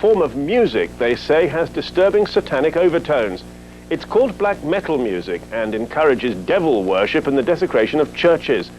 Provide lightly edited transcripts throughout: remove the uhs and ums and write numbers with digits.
form of music they say has disturbing satanic overtones. It's called black metal music and encourages devil worship and the desecration of churches.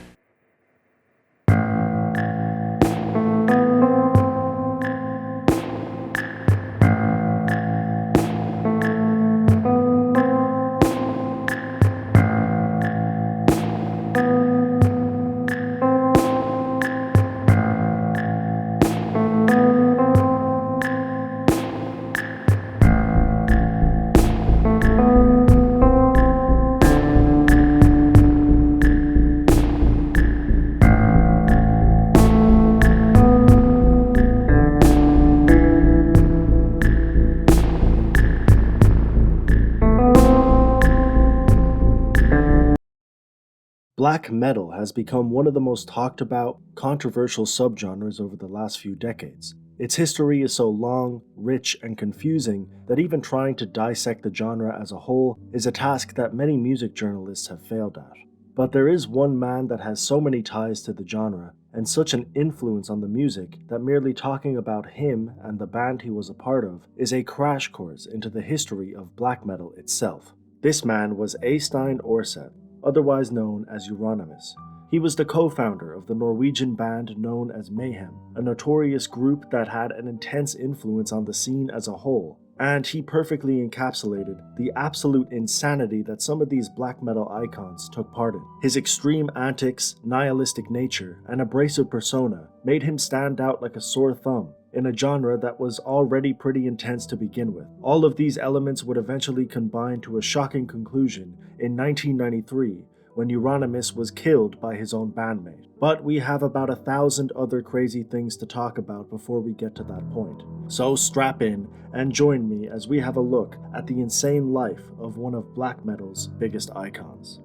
Black metal has become one of the most talked about, controversial subgenres over the last few decades. Its history is so long, rich, and confusing that even trying to dissect the genre as a whole is a task that many music journalists have failed at. But there is one man that has so many ties to the genre, and such an influence on the music that merely talking about him and the band he was a part of is a crash course into the history of black metal itself. This man was Eysteinn Aarseth, otherwise known as Euronymous. He was the co-founder of the Norwegian band known as Mayhem, a notorious group that had an intense influence on the scene as a whole, and he perfectly encapsulated the absolute insanity that some of these black metal icons took part in. His extreme antics, nihilistic nature, and abrasive persona made him stand out like a sore thumb in a genre that was already pretty intense to begin with. All of these elements would eventually combine to a shocking conclusion in 1993 when Euronymous was killed by his own bandmate. But we have about 1,000 other crazy things to talk about before we get to that point. So strap in and join me as we have a look at the insane life of one of black metal's biggest icons.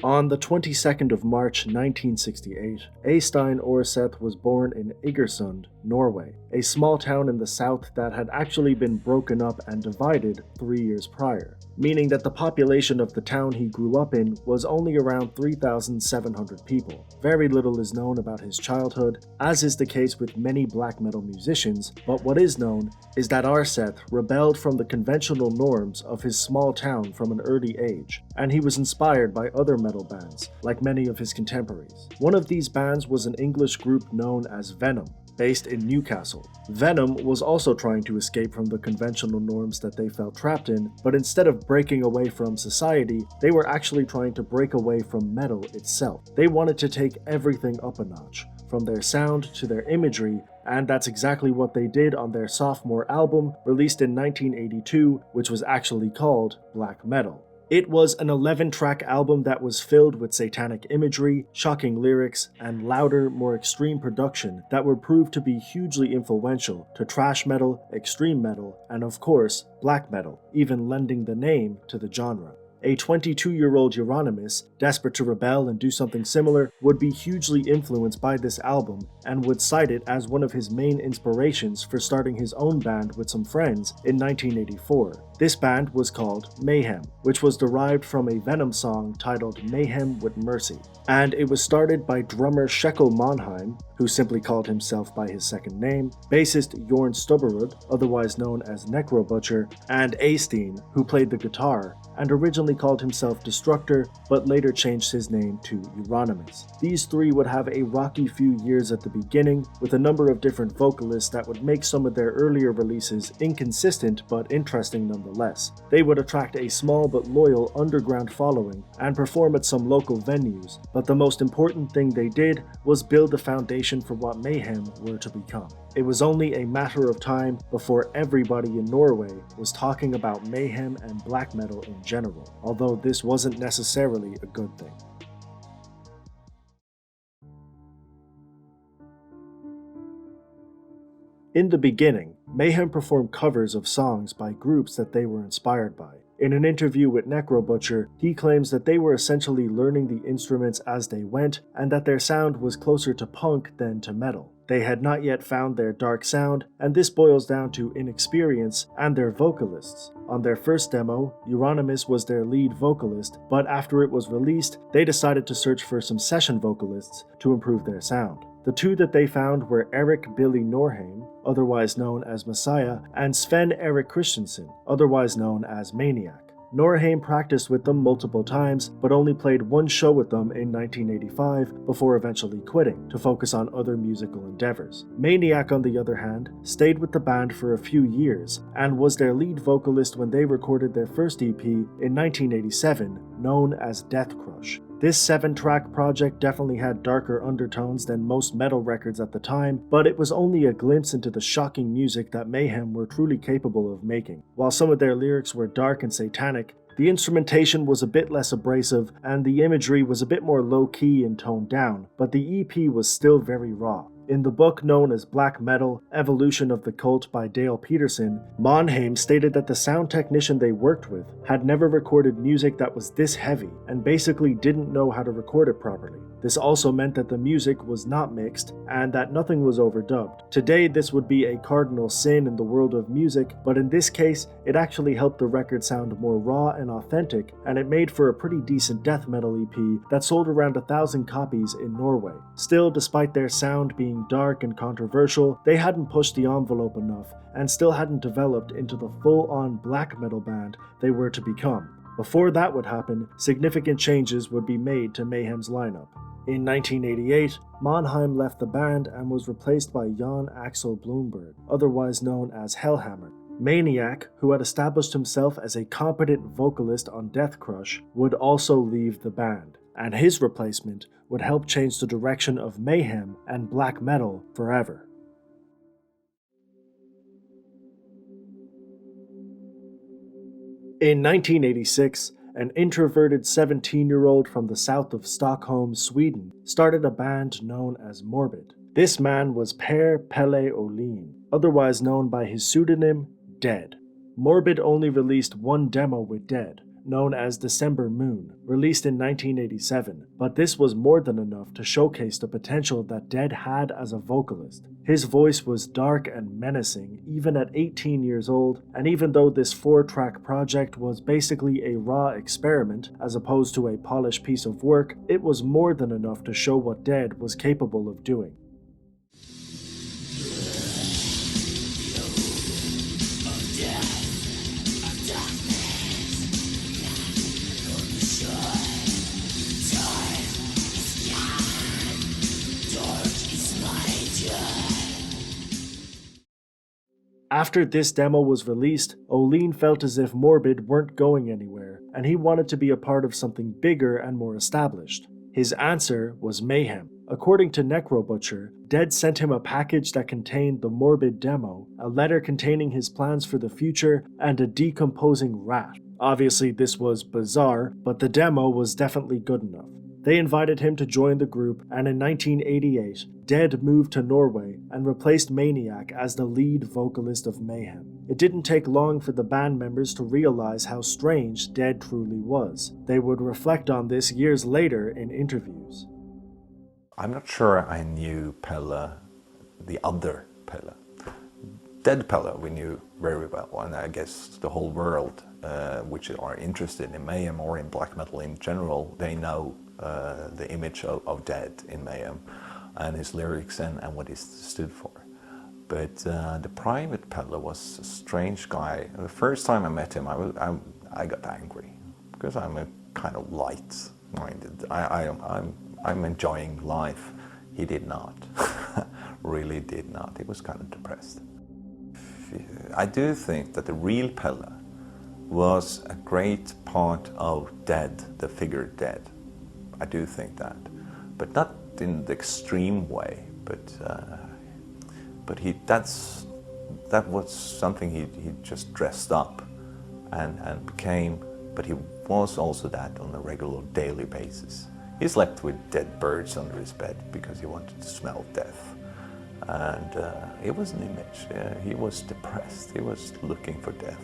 On the 22nd of March 1968, Eysteinn Aarseth was born in Egersund, Norway, a small town in the south that had actually been broken up and divided 3 years prior, meaning that the population of the town he grew up in was only around 3,700 people. Very little is known about his childhood, as is the case with many black metal musicians, but what is known is that Aarseth rebelled from the conventional norms of his small town from an early age, and he was inspired by other metal bands, like many of his contemporaries. One of these bands was an English group known as Venom, based in Newcastle. Venom was also trying to escape from the conventional norms that they felt trapped in, but instead of breaking away from society, they were actually trying to break away from metal itself. They wanted to take everything up a notch, from their sound to their imagery, and that's exactly what they did on their sophomore album, released in 1982, which was actually called Black Metal. It was an 11-track album that was filled with satanic imagery, shocking lyrics, and louder, more extreme production that would prove to be hugely influential to thrash metal, extreme metal, and of course, black metal, even lending the name to the genre. A 22-year-old Euronymous, desperate to rebel and do something similar, would be hugely influenced by this album and would cite it as one of his main inspirations for starting his own band with some friends in 1984. This band was called Mayhem, which was derived from a Venom song titled Mayhem with Mercy, and it was started by drummer Shekel Monheim, who simply called himself by his second name, bassist Jorn Stubberud, otherwise known as Necro Butcher, and Eysteinn, who played the guitar, and originally called himself Destructor, but later changed his name to Euronymous. These three would have a rocky few years at the beginning, with a number of different vocalists that would make some of their earlier releases inconsistent but interesting nonetheless. They would attract a small but loyal underground following and perform at some local venues, but the most important thing they did was build the foundation for what Mayhem were to become. It was only a matter of time before everybody in Norway was talking about Mayhem and black metal in general, although this wasn't necessarily a good thing. In the beginning, Mayhem performed covers of songs by groups that they were inspired by. In an interview with Necrobutcher, he claims that they were essentially learning the instruments as they went and that their sound was closer to punk than to metal. They had not yet found their dark sound, and this boils down to inexperience and their vocalists. On their first demo, Euronymous was their lead vocalist, but after it was released, they decided to search for some session vocalists to improve their sound. The two that they found were Eric Billy Norheim, otherwise known as Messiah, and Sven Erik Christensen, otherwise known as Maniac. Norheim practiced with them multiple times, but only played one show with them in 1985 before eventually quitting to focus on other musical endeavors. Maniac, on the other hand, stayed with the band for a few years and was their lead vocalist when they recorded their first EP in 1987, known as Death Crush. This 7-track project definitely had darker undertones than most metal records at the time, but it was only a glimpse into the shocking music that Mayhem were truly capable of making. While some of their lyrics were dark and satanic, the instrumentation was a bit less abrasive and the imagery was a bit more low-key and toned down, but the EP was still very raw. In the book known as Black Metal: Evolution of the Cult by Dale Peterson, Monheim stated that the sound technician they worked with had never recorded music that was this heavy and basically didn't know how to record it properly. This also meant that the music was not mixed and that nothing was overdubbed. Today, this would be a cardinal sin in the world of music, but in this case, it actually helped the record sound more raw and authentic, and it made for a pretty decent death metal EP that sold around 1,000 copies in Norway. Still, despite their sound being dark and controversial, they hadn't pushed the envelope enough and still hadn't developed into the full-on black metal band they were to become. Before that would happen, significant changes would be made to Mayhem's lineup. In 1988, Monheim left the band and was replaced by Jan Axel Blomberg, otherwise known as Hellhammer. Maniac, who had established himself as a competent vocalist on Death Crush, would also leave the band, and his replacement would help change the direction of Mayhem and black metal forever. In 1986, an introverted 17-year-old from the south of Stockholm, Sweden, started a band known as Morbid. This man was Per Pelle Olin, otherwise known by his pseudonym Dead. Morbid only released one demo with Dead, known as December Moon, released in 1987, but this was more than enough to showcase the potential that Dead had as a vocalist. His voice was dark and menacing, even at 18 years old, and even though this 4-track project was basically a raw experiment as opposed to a polished piece of work, it was more than enough to show what Dead was capable of doing. After this demo was released, Olin felt as if Morbid weren't going anywhere, and he wanted to be a part of something bigger and more established. His answer was Mayhem. According to Necrobutcher, Dead sent him a package that contained the Morbid demo, a letter containing his plans for the future, and a decomposing rat. Obviously this was bizarre, but the demo was definitely good enough. They invited him to join the group, and in 1988, Dead moved to Norway and replaced Maniac as the lead vocalist of Mayhem. It didn't take long for the band members to realize how strange Dead truly was. They would reflect on this years later in interviews. I'm not sure I knew Pelle, the other Pelle. Dead Pelle we knew very well, and I guess the whole world, which are interested in Mayhem or in black metal in general, they know the image of Dead in Mayhem and his lyrics and what he stood for. But the private Pelle was a strange guy. The first time I met him, I got angry because I'm a kind of light-minded. I'm enjoying life. He did not, really did not. He was kind of depressed. I do think that the real Pelle was a great part of Dead, the figure Dead. I do think that, but not in the extreme way. But that was something he just dressed up and became. But he was also that on a regular daily basis. He slept with dead birds under his bed because he wanted to smell death. And it was an image. He was depressed. He was looking for death.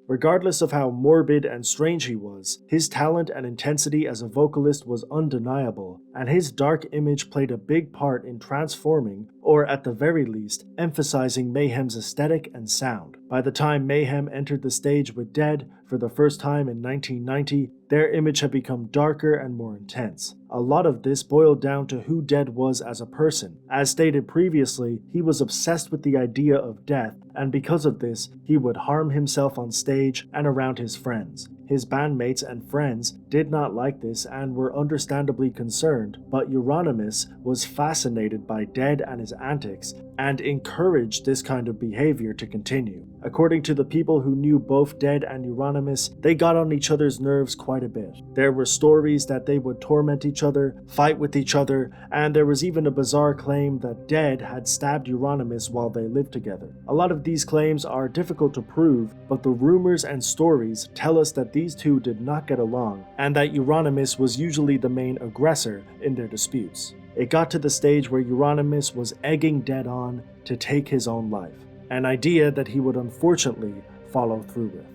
Regardless of how morbid and strange he was, his talent and intensity as a vocalist was undeniable, and his dark image played a big part in transforming, or at the very least, emphasizing Mayhem's aesthetic and sound. By the time Mayhem entered the stage with Dead for the first time in 1990, their image had become darker and more intense. A lot of this boiled down to who Dead was as a person. As stated previously, he was obsessed with the idea of death, and because of this, he would harm himself on stage and around his friends. His bandmates and friends did not like this and were understandably concerned, but Euronymous was fascinated by Dead and his antics and encouraged this kind of behavior to continue. According to the people who knew both Dead and Euronymous, they got on each other's nerves quite a bit. There were stories that they would torment each other, fight with each other, and there was even a bizarre claim that Dead had stabbed Euronymous while they lived together. A lot of these claims are difficult to prove, but the rumors and stories tell us that these two did not get along, and that Euronymous was usually the main aggressor in their disputes. It got to the stage where Euronymous was egging Dead on to take his own life, an idea that he would unfortunately follow through with.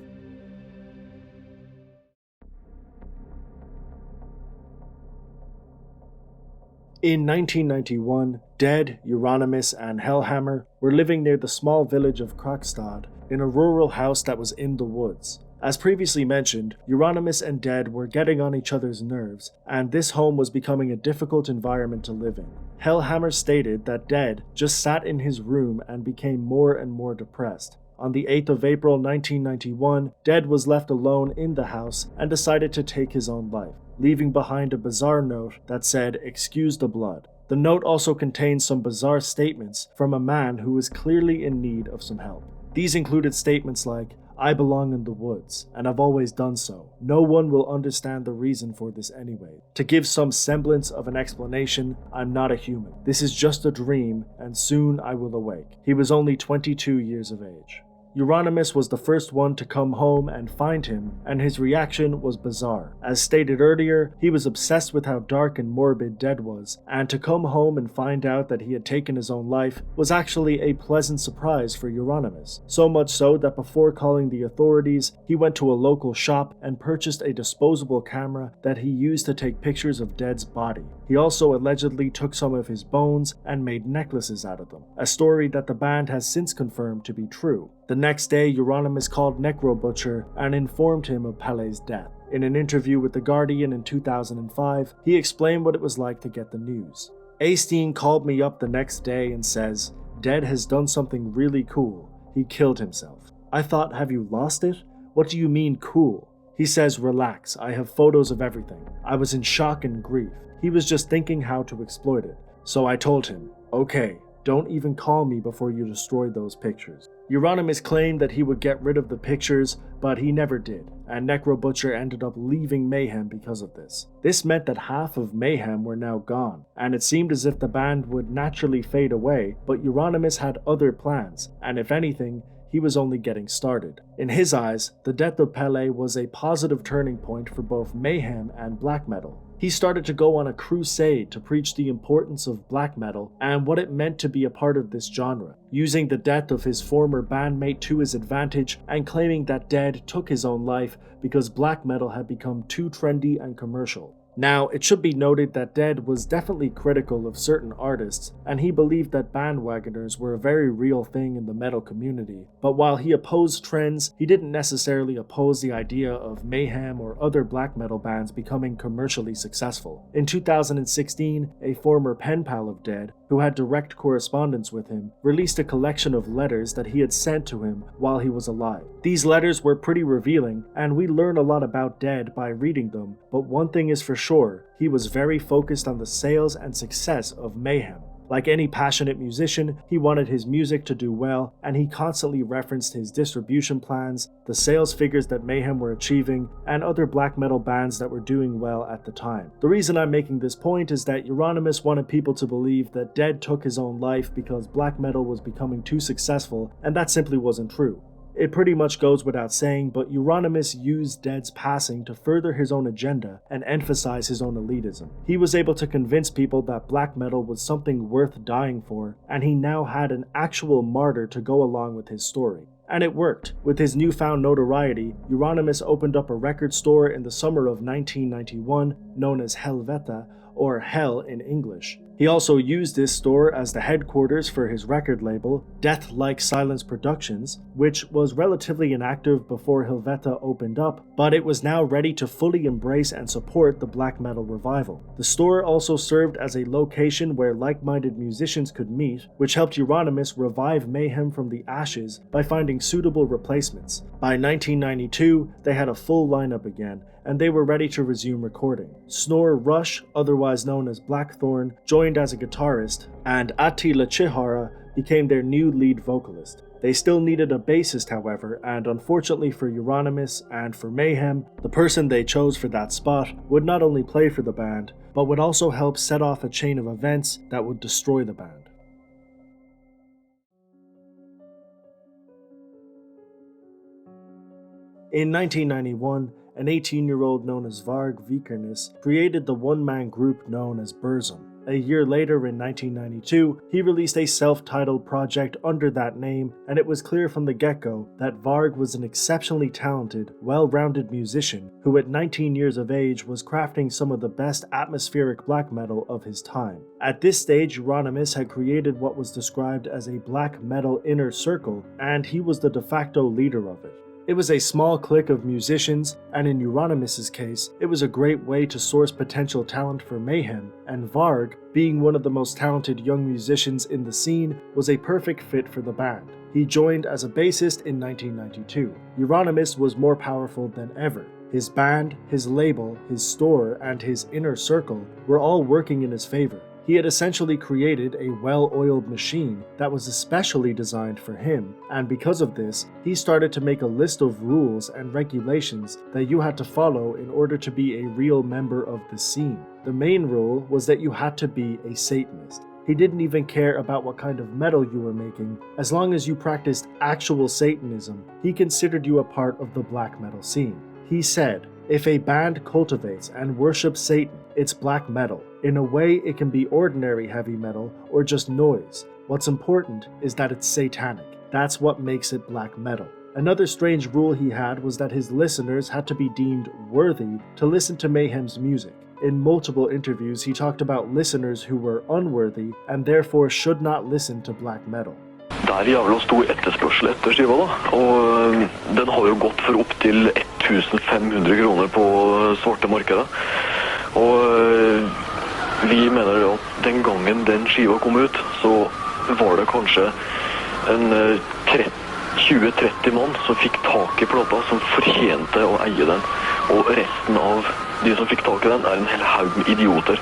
In 1991, Dead, Euronymous, and Hellhammer were living near the small village of Krokstad in a rural house that was in the woods. As previously mentioned, Euronymous and Dead were getting on each other's nerves, and this home was becoming a difficult environment to live in. Hellhammer stated that Dead just sat in his room and became more and more depressed. On the 8th of April 1991, Dead was left alone in the house and decided to take his own life, leaving behind a bizarre note that said, "Excuse the blood." The note also contained some bizarre statements from a man who was clearly in need of some help. These included statements like, "I belong in the woods, and I've always done so. No one will understand the reason for this anyway. To give some semblance of an explanation, I'm not a human. This is just a dream, and soon I will awake." He was only 22 years of age. Euronymous was the first one to come home and find him, and his reaction was bizarre. As stated earlier, he was obsessed with how dark and morbid Dead was, and to come home and find out that he had taken his own life was actually a pleasant surprise for Euronymous. So much so that before calling the authorities, he went to a local shop and purchased a disposable camera that he used to take pictures of Dead's body. He also allegedly took some of his bones and made necklaces out of them, a story that the band has since confirmed to be true. The next day, Euronymous called Necro Butcher and informed him of Pelle's death. In an interview with The Guardian in 2005, he explained what it was like to get the news. "Astein called me up the next day and says, 'Dead has done something really cool. He killed himself.' I thought, have you lost it? What do you mean cool?" He says, "Relax, I have photos of everything. I was in shock and grief. He was just thinking how to exploit it. So I told him, okay, don't even call me before you destroy those pictures." Euronymous claimed that he would get rid of the pictures, but he never did, and Necro Butcher ended up leaving Mayhem because of this. This meant that half of Mayhem were now gone, and it seemed as if the band would naturally fade away, but Euronymous had other plans, and if anything, he was only getting started. In his eyes, the death of Pelle was a positive turning point for both Mayhem and black metal. He started to go on a crusade to preach the importance of black metal and what it meant to be a part of this genre, using the death of his former bandmate to his advantage and claiming that Dead took his own life because black metal had become too trendy and commercial. Now, it should be noted that Dead was definitely critical of certain artists, and he believed that bandwagoners were a very real thing in the metal community, but while he opposed trends, he didn't necessarily oppose the idea of Mayhem or other black metal bands becoming commercially successful. In 2016, a former pen pal of Dead, who had direct correspondence with him, released a collection of letters that he had sent to him while he was alive. These letters were pretty revealing, and we learn a lot about Dead by reading them, but one thing is for sure, he was very focused on the sales and success of Mayhem. Like any passionate musician, he wanted his music to do well, and he constantly referenced his distribution plans, the sales figures that Mayhem were achieving, and other black metal bands that were doing well at the time. The reason I'm making this point is that Euronymous wanted people to believe that Dead took his own life because black metal was becoming too successful, and that simply wasn't true. It pretty much goes without saying, but Euronymous used Dead's passing to further his own agenda and emphasize his own elitism. He was able to convince people that black metal was something worth dying for, and he now had an actual martyr to go along with his story. And it worked. With his newfound notoriety, Euronymous opened up a record store in the summer of 1991 known as Helvete, or Hell in English. He also used this store as the headquarters for his record label, Death Like Silence Productions, which was relatively inactive before Helvete opened up, but it was now ready to fully embrace and support the black metal revival. The store also served as a location where like-minded musicians could meet, which helped Euronymous revive Mayhem from the ashes by finding suitable replacements. By 1992, they had a full lineup again, and they were ready to resume recording. Snore Rush, otherwise known as Blackthorn, joined as a guitarist, and Attila Chihara became their new lead vocalist. They still needed a bassist, however, and unfortunately for Euronymous and for Mayhem, the person they chose for that spot would not only play for the band, but would also help set off a chain of events that would destroy the band. In 1991, an 18-year-old known as Varg Vikernes created the one-man group known as Burzum. A year later, in 1992, he released a self-titled project under that name, and it was clear from the get-go that Varg was an exceptionally talented, well-rounded musician who at 19 years of age was crafting some of the best atmospheric black metal of his time. At this stage, Euronymous had created what was described as a black metal inner circle, and he was the de facto leader of it. It was a small clique of musicians, and in Euronymous' case, it was a great way to source potential talent for Mayhem, and Varg, being one of the most talented young musicians in the scene, was a perfect fit for the band. He joined as a bassist in 1992. Euronymous was more powerful than ever. His band, his label, his store, and his inner circle were all working in his favor. He had essentially created a well-oiled machine that was especially designed for him, and because of this, he started to make a list of rules and regulations that you had to follow in order to be a real member of the scene. The main rule was that you had to be a Satanist. He didn't even care about what kind of metal you were making. As long as you practiced actual Satanism, he considered you a part of the black metal scene. He said, "If a band cultivates and worships Satan, it's black metal. In a way, it can be ordinary heavy metal or just noise. What's important is that it's satanic. That's what makes it black metal." Another strange rule he had was that his listeners had to be deemed worthy to listen to Mayhem's music. In multiple interviews, he talked about listeners who were unworthy and therefore should not listen to black metal. Det jævla stor etterspørsel etter skiva da, og den har jo gått for opp til 1500 kroner på svarte markedet. Og vi mener at den gangen den skiva kom ut, så var det kanskje en 20-30 mann som fikk tak i plata, som fortjente å eie den. Og resten av de som fikk tak i den en hel haug med idioter.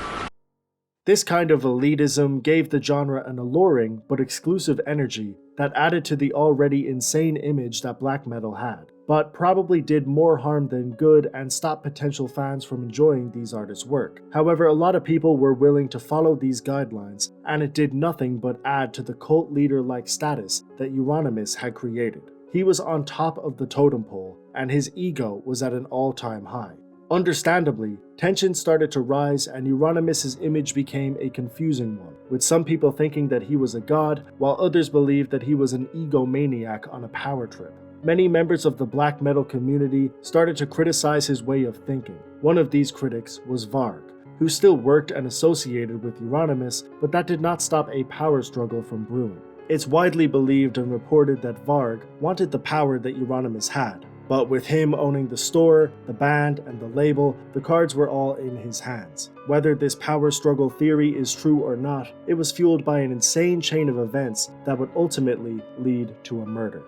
This kind of elitism gave the genre an alluring but exclusive energy that added to the already insane image that black metal had, but probably did more harm than good and stopped potential fans from enjoying these artists' work. However, a lot of people were willing to follow these guidelines, and it did nothing but add to the cult leader-like status that Euronymous had created. He was on top of the totem pole, and his ego was at an all-time high. Understandably, tensions started to rise and Euronymous' image became a confusing one, with some people thinking that he was a god, while others believed that he was an egomaniac on a power trip. Many members of the black metal community started to criticize his way of thinking. One of these critics was Varg, who still worked and associated with Euronymous, but that did not stop a power struggle from brewing. It's widely believed and reported that Varg wanted the power that Euronymous had, but with him owning the store, the band, and the label, the cards were all in his hands. Whether this power struggle theory is true or not, it was fueled by an insane chain of events that would ultimately lead to a murder.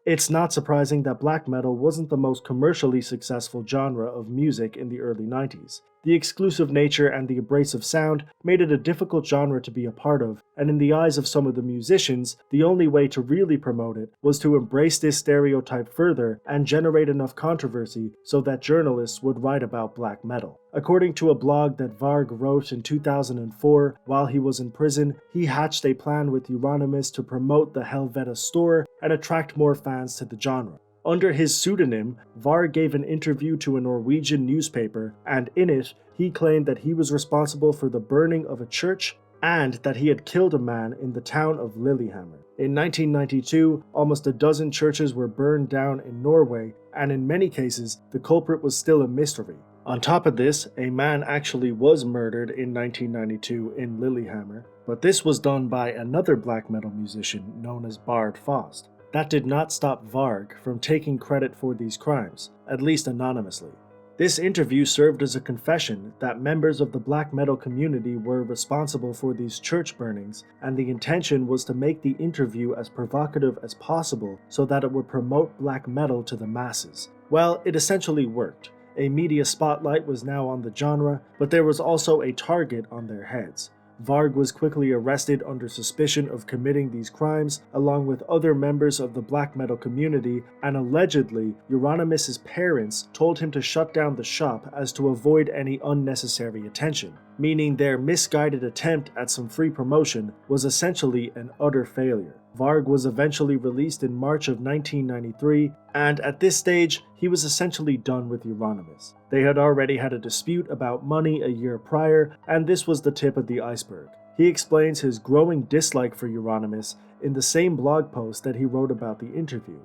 It's not surprising that black metal wasn't the most commercially successful genre of music in the early 90s. The exclusive nature and the abrasive sound made it a difficult genre to be a part of, and in the eyes of some of the musicians, the only way to really promote it was to embrace this stereotype further and generate enough controversy so that journalists would write about black metal. According to a blog that Varg wrote in 2004 while he was in prison, he hatched a plan with Euronymous to promote the Helvete store and attract more fans to the genre. Under his pseudonym, Varg gave an interview to a Norwegian newspaper, and in it, he claimed that he was responsible for the burning of a church and that he had killed a man in the town of Lillehammer. In 1992, almost a dozen churches were burned down in Norway, and in many cases, the culprit was still a mystery. On top of this, a man actually was murdered in 1992 in Lillehammer, but this was done by another black metal musician known as Bard Faust. That did not stop Varg from taking credit for these crimes, at least anonymously. This interview served as a confession that members of the black metal community were responsible for these church burnings, and the intention was to make the interview as provocative as possible so that it would promote black metal to the masses. Well, it essentially worked. A media spotlight was now on the genre, but there was also a target on their heads. Varg was quickly arrested under suspicion of committing these crimes, along with other members of the black metal community, and allegedly, Euronymous' parents told him to shut down the shop as to avoid any unnecessary attention, meaning their misguided attempt at some free promotion was essentially an utter failure. Varg was eventually released in March of 1993, and at this stage, he was essentially done with Euronymous. They had already had a dispute about money a year prior, and this was the tip of the iceberg. He explains his growing dislike for Euronymous in the same blog post that he wrote about the interview.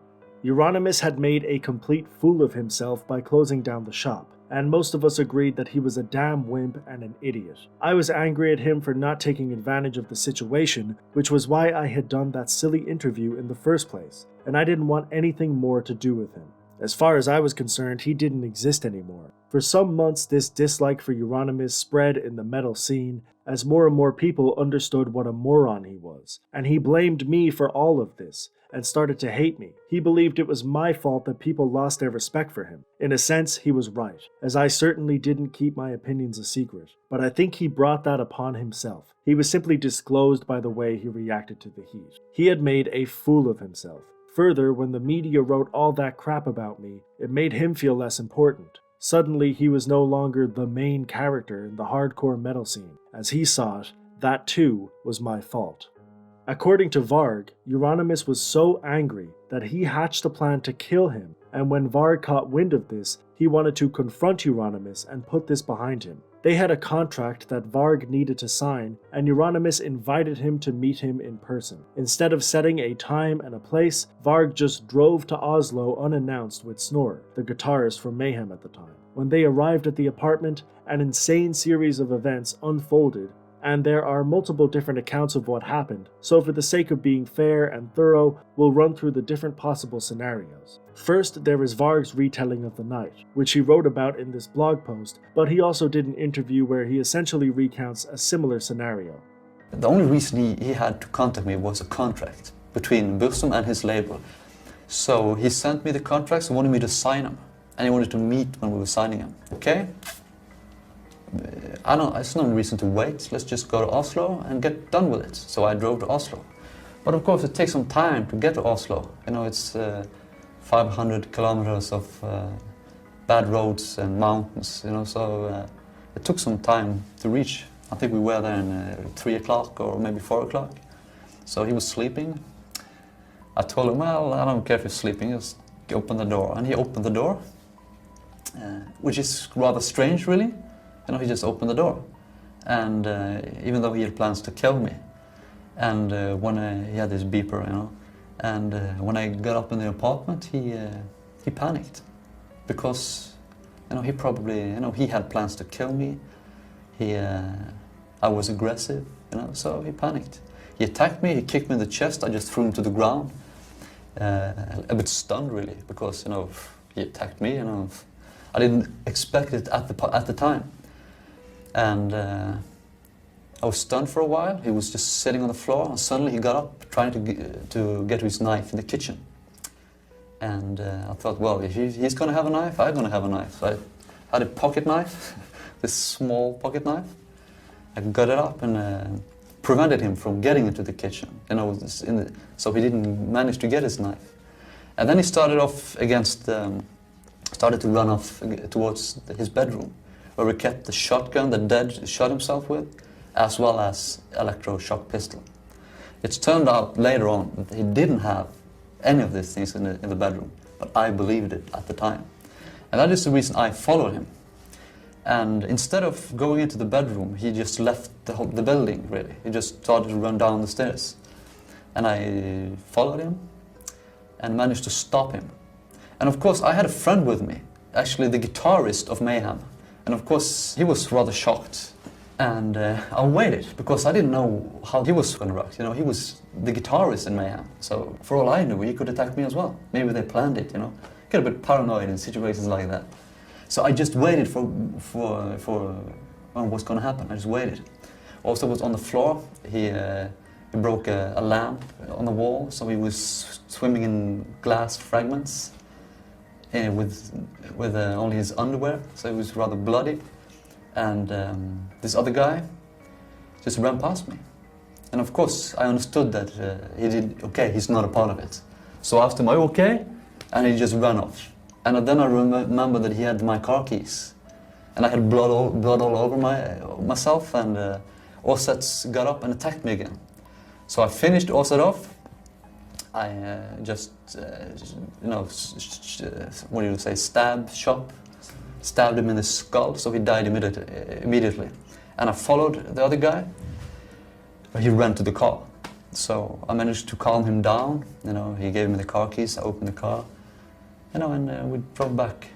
Euronymous had made a complete fool of himself by closing down the shop, and most of us agreed that he was a damn wimp and an idiot. I was angry at him for not taking advantage of the situation, which was why I had done that silly interview in the first place, and I didn't want anything more to do with him. As far as I was concerned, he didn't exist anymore. For some months, this dislike for Euronymous spread in the metal scene as more and more people understood what a moron he was, and he blamed me for all of this and started to hate me. He believed it was my fault that people lost their respect for him. In a sense, he was right, as I certainly didn't keep my opinions a secret, but I think he brought that upon himself. He was simply disclosed by the way he reacted to the heat. He had made a fool of himself. Further, when the media wrote all that crap about me, it made him feel less important. Suddenly, he was no longer the main character in the hardcore metal scene. As he saw it, that too was my fault. According to Varg, Euronymous was so angry that he hatched a plan to kill him, and when Varg caught wind of this, he wanted to confront Euronymous and put this behind him. They had a contract that Varg needed to sign, and Euronymous invited him to meet him in person. Instead of setting a time and a place, Varg just drove to Oslo unannounced with Snorre, the guitarist from Mayhem at the time. When they arrived at the apartment, an insane series of events unfolded, and there are multiple different accounts of what happened, so for the sake of being fair and thorough, we'll run through the different possible scenarios. First, there is Varg's retelling of the night, which he wrote about in this blog post, but he also did an interview where he essentially recounts a similar scenario. The only reason he had to contact me was a contract between Bursum and his label. So he sent me the contracts and wanted me to sign them, and he wanted to meet when we were signing them. Okay? There's no reason to wait. Let's just go to Oslo and get done with it. So I drove to Oslo. But of course it takes some time to get to Oslo. You know, it's 500 kilometers of bad roads and mountains, you know, so it took some time to reach. I think we were there in 3 o'clock or maybe 4 o'clock. So he was sleeping. I told him, well, I don't care if he's sleeping, just open the door. And he opened the door, which is rather strange, really. You know, he just opened the door, and even though he had plans to kill me, and when he had this beeper, you know, and when I got up in the apartment, he panicked, because, you know, he probably, you know, he had plans to kill me. I was aggressive, you know, so he panicked. He attacked me. He kicked me in the chest. I just threw him to the ground, a bit stunned, really, because, you know, he attacked me. You know, I didn't expect it at the time. And I was stunned for a while. He was just sitting on the floor, and suddenly he got up, trying to get to his knife in the kitchen. And I thought, well, if he's going to have a knife, I'm going to have a knife. So I had a pocket knife this small pocket knife. I got it up and prevented him from getting into the kitchen, so he didn't manage to get his knife. And then he started to run off towards his bedroom, where we kept the shotgun that Dad shot himself with, as well as electroshock pistol. It's turned out later on that he didn't have any of these things in the bedroom, but I believed it at the time. And that is the reason I followed him. And instead of going into the bedroom, he just left the building, really. He just started to run down the stairs. And I followed him and managed to stop him. And of course, I had a friend with me, actually the guitarist of Mayhem. And of course, he was rather shocked. And I waited, because I didn't know how he was going to react. He was the guitarist in Mayhem. So for all I knew, he could attack me as well. Maybe they planned it, Get a bit paranoid in situations like that. So I just waited for what's going to happen. I just waited. Also was on the floor. He broke a lamp on the wall, so he was swimming in glass fragments with only his underwear, so he was rather bloody. And this other guy just ran past me. And of course, I understood that he's not a part of it. So I asked him, "Are you okay?" And he just ran off. And then I remember that he had my car keys. And I had blood all over myself, and Åset got up and attacked me again. So I finished Åset off. I stabbed him in the skull, so he died immediately. And I followed the other guy. He ran to the car. So I managed to calm him down. He gave me the car keys, I opened the car. And we drove back.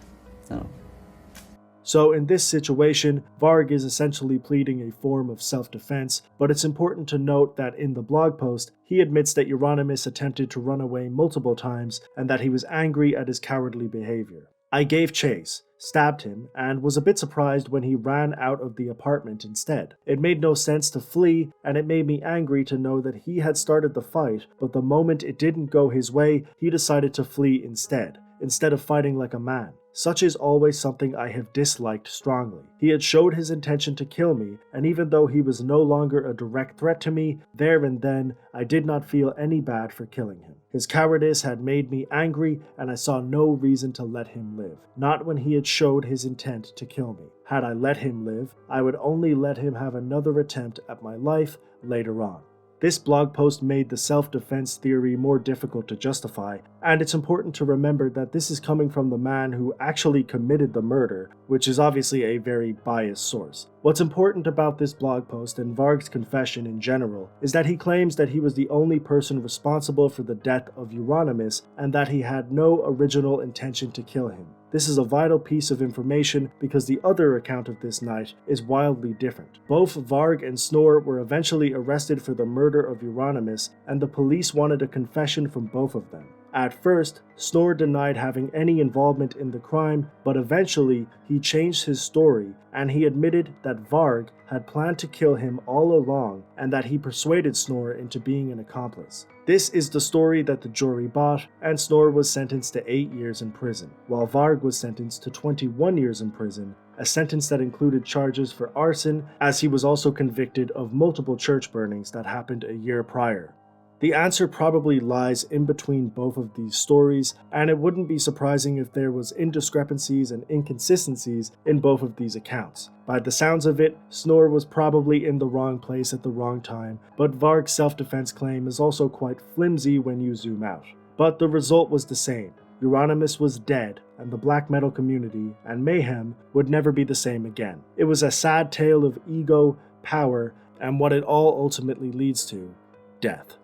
So in this situation, Varg is essentially pleading a form of self-defense, but it's important to note that in the blog post, he admits that Euronymous attempted to run away multiple times and that he was angry at his cowardly behavior. I gave chase, stabbed him, and was a bit surprised when he ran out of the apartment instead. It made no sense to flee, and it made me angry to know that he had started the fight, but the moment it didn't go his way, he decided to flee instead of fighting like a man. Such is always something I have disliked strongly. He had showed his intention to kill me, and even though he was no longer a direct threat to me, there and then, I did not feel any bad for killing him. His cowardice had made me angry, and I saw no reason to let him live. Not when he had showed his intent to kill me. Had I let him live, I would only let him have another attempt at my life later on. This blog post made the self-defense theory more difficult to justify, and it's important to remember that this is coming from the man who actually committed the murder, which is obviously a very biased source. What's important about this blog post and Varg's confession in general is that he claims that he was the only person responsible for the death of Euronymous and that he had no original intention to kill him. This is a vital piece of information because the other account of this night is wildly different. Both Varg and Snor were eventually arrested for the murder of Euronymous, and the police wanted a confession from both of them. At first, Snor denied having any involvement in the crime, but eventually he changed his story and he admitted that Varg had planned to kill him all along and that he persuaded Snor into being an accomplice. This is the story that the jury bought, and Snor was sentenced to 8 years in prison, while Varg was sentenced to 21 years in prison, a sentence that included charges for arson, as he was also convicted of multiple church burnings that happened a year prior. The answer probably lies in between both of these stories, and it wouldn't be surprising if there was indiscrepancies and inconsistencies in both of these accounts. By the sounds of it, Snor was probably in the wrong place at the wrong time, but Varg's self-defense claim is also quite flimsy when you zoom out. But the result was the same. Euronymous was dead, and the black metal community and Mayhem would never be the same again. It was a sad tale of ego, power, and what it all ultimately leads to, death.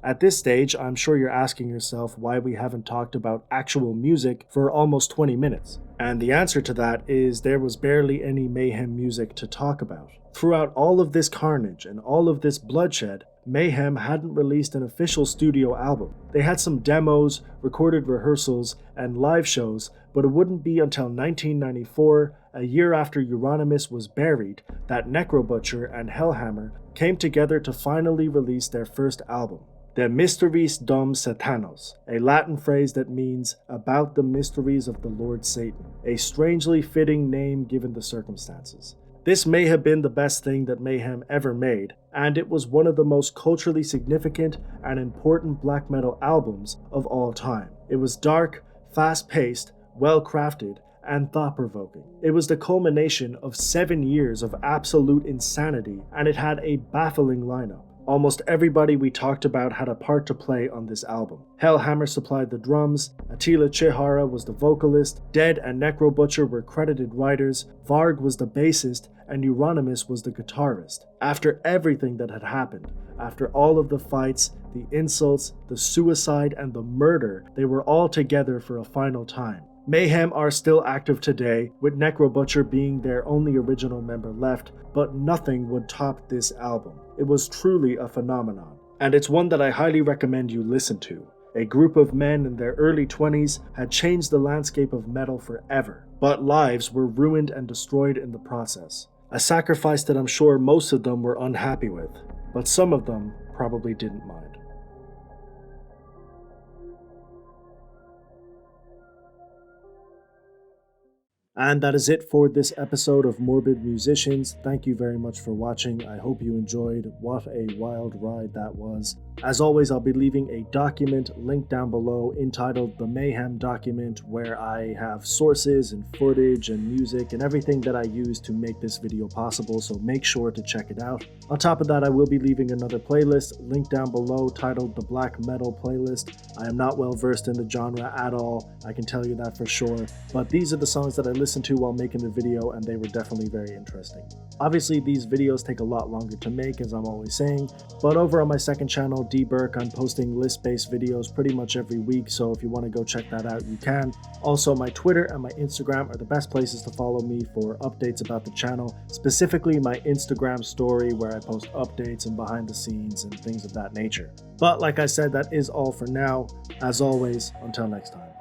At this stage, I'm sure you're asking yourself why we haven't talked about actual music for almost 20 minutes. And the answer to that is there was barely any Mayhem music to talk about. Throughout all of this carnage and all of this bloodshed, Mayhem hadn't released an official studio album. They had some demos, recorded rehearsals, and live shows, but it wouldn't be until 1994, a year after Euronymous was buried, that Necrobutcher and Hellhammer came together to finally release their first album. De Mysteries Dom Satanos, a Latin phrase that means about the mysteries of the Lord Satan, a strangely fitting name given the circumstances. This may have been the best thing that Mayhem ever made, and it was one of the most culturally significant and important black metal albums of all time. It was dark, fast-paced, well-crafted, and thought-provoking. It was the culmination of 7 years of absolute insanity, and it had a baffling lineup. Almost everybody we talked about had a part to play on this album. Hellhammer supplied the drums, Attila Chihara was the vocalist, Dead and Necro Butcher were credited writers, Varg was the bassist, and Euronymous was the guitarist. After everything that had happened, after all of the fights, the insults, the suicide, and the murder, they were all together for a final time. Mayhem are still active today, with Necro Butcher being their only original member left, but nothing would top this album. It was truly a phenomenon, and it's one that I highly recommend you listen to. A group of men in their early 20s had changed the landscape of metal forever, but lives were ruined and destroyed in the process. A sacrifice that I'm sure most of them were unhappy with, but some of them probably didn't mind. And that is it for this episode of Morbid Musicians. Thank you very much for watching. I hope you enjoyed. What a wild ride that was. As always, I'll be leaving a document linked down below entitled The Mayhem Document, where I have sources and footage and music and everything that I used to make this video possible, so make sure to check it out. On top of that, I will be leaving another playlist linked down below titled The Black Metal Playlist. I am not well versed in the genre at all, I can tell you that for sure, but these are the songs that I listened to while making the video, and they were definitely very interesting. Obviously, these videos take a lot longer to make, as I'm always saying, but over on my second channel, D Burke, I'm posting list-based videos pretty much every week, so if you want to go check that out, you can. Also, my Twitter and my Instagram are the best places to follow me for updates about the channel, specifically my Instagram story, where I post updates and behind the scenes and things of that nature. But like I said, that is all for now. As always, until next time.